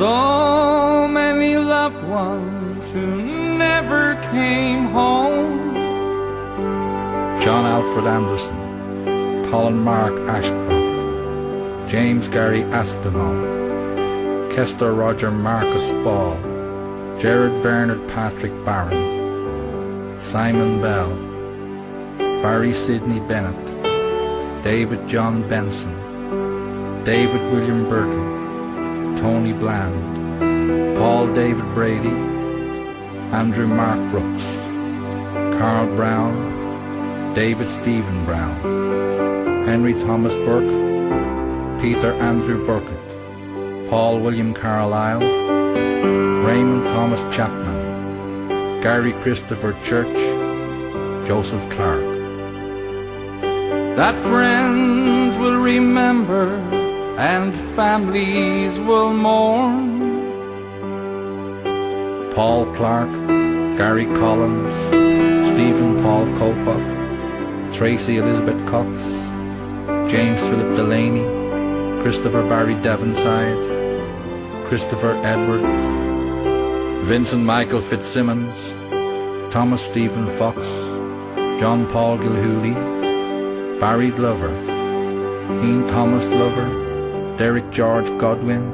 So many loved ones who never came home. John Alfred Anderson, Colin Mark Ashcroft, James Gary Aspinall, Kester Roger Marcus Ball, Gerard Bernard Patrick Barron, Simon Bell, Barry Sidney Bennett, David John Benson, David William Burton, Tony Bland, Paul David Brady, Andrew Mark Brooks, Carl Brown, David Stephen Brown, Henry Thomas Burke, Peter Andrew Burkett, Paul William Carlyle, Raymond Thomas Chapman, Gary Christopher Church, Joseph Clark. That friends will remember and families will mourn. Paul Clark, Gary Collins, Stephen Paul Copock, Tracy Elizabeth Cox, James Philip Delaney, Christopher Barry Devonside, Christopher Edwards, Vincent Michael Fitzsimmons, Thomas Stephen Fox, John Paul Gilhooly, Barry Glover, Ian Thomas Glover, Derek George Godwin,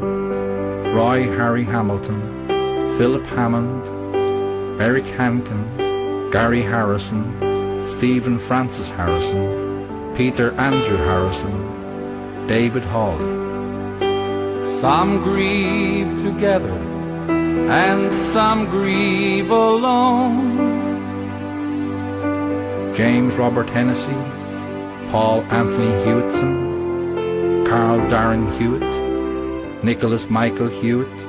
Roy Harry Hamilton, Philip Hammond, Eric Hankin, Gary Harrison, Stephen Francis Harrison, Peter Andrew Harrison, David Hawley. Some grieve together and some grieve alone. James Robert Hennessy, Paul Anthony Hewitson, Carl Darren Hewitt, Nicholas Michael Hewitt,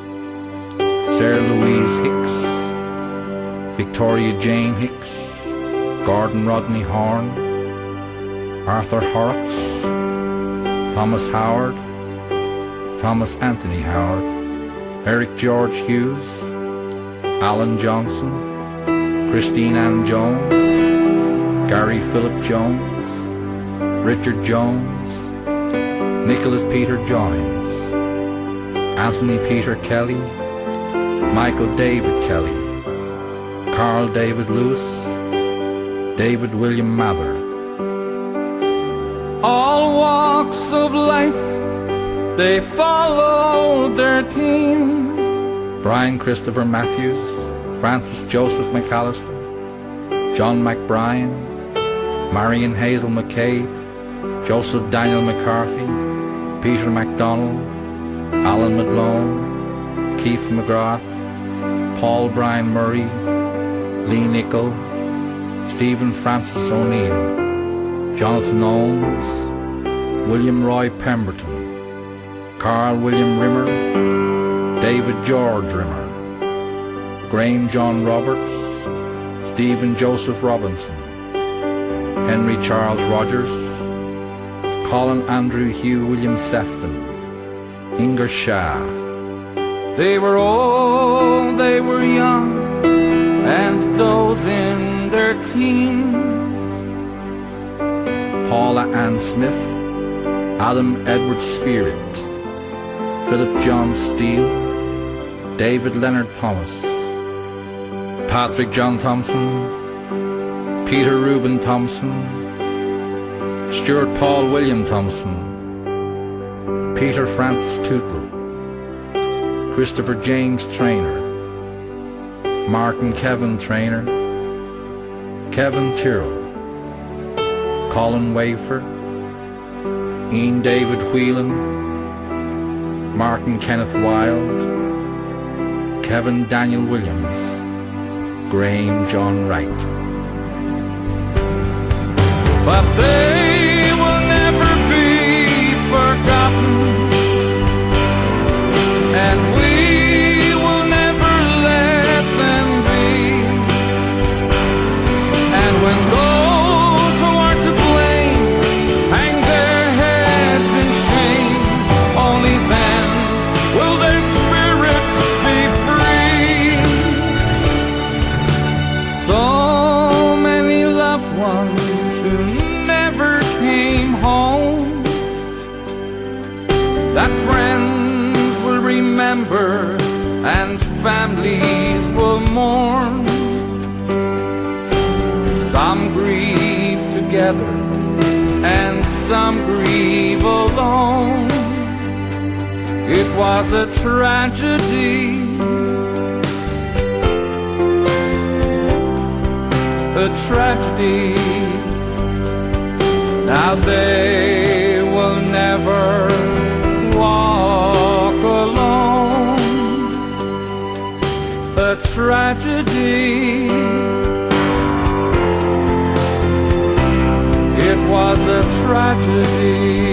Sarah Louise Hicks, Victoria Jane Hicks, Gordon Rodney Horn, Arthur Horrocks, Thomas Howard, Thomas Anthony Howard, Eric George Hughes, Alan Johnson, Christine Ann Jones, Gary Philip Jones, Richard Jones, Nicholas Peter Joins, Anthony Peter Kelly, Michael David Kelly, Carl David Lewis, David William Mather. All walks of life, they followed their team. Brian Christopher Matthews, Francis Joseph McAllister, John McBrien, Marion Hazel McCabe, Joseph Daniel McCarthy, Peter MacDonald, Alan McGlone, Keith McGrath, Paul Brian Murray, Lee Nichol, Stephen Francis O'Neill, Jonathan Ohms, William Roy Pemberton, Carl William Rimmer, David George Rimmer, Graham John Roberts, Stephen Joseph Robinson, Henry Charles Rogers, Colin Andrew Hugh William Sefton, Inger Shah. They were old, they were young, and those in their teens. Paula Ann Smith, Adam Edward Spirit, Philip John Steele, David Leonard Thomas, Patrick John Thompson, Peter Reuben Thompson, Stuart Paul William Thompson, Peter Francis Tootle, Christopher James Traynor, Martin Kevin Traynor, Kevin Tyrrell, Colin Wafer, Ian David Whelan, Martin Kenneth Wilde, Kevin Daniel Williams, Graham John Wright. But they will never be forgotten, and we will never let them be. And when those who are to blame hang their heads in shame, only then will their spirits be free. So many loved ones who never remember and families will mourn. Some grieve together and some grieve alone. It was a tragedy, a tragedy. Now they will never walk alone. A tragedy. It was a tragedy.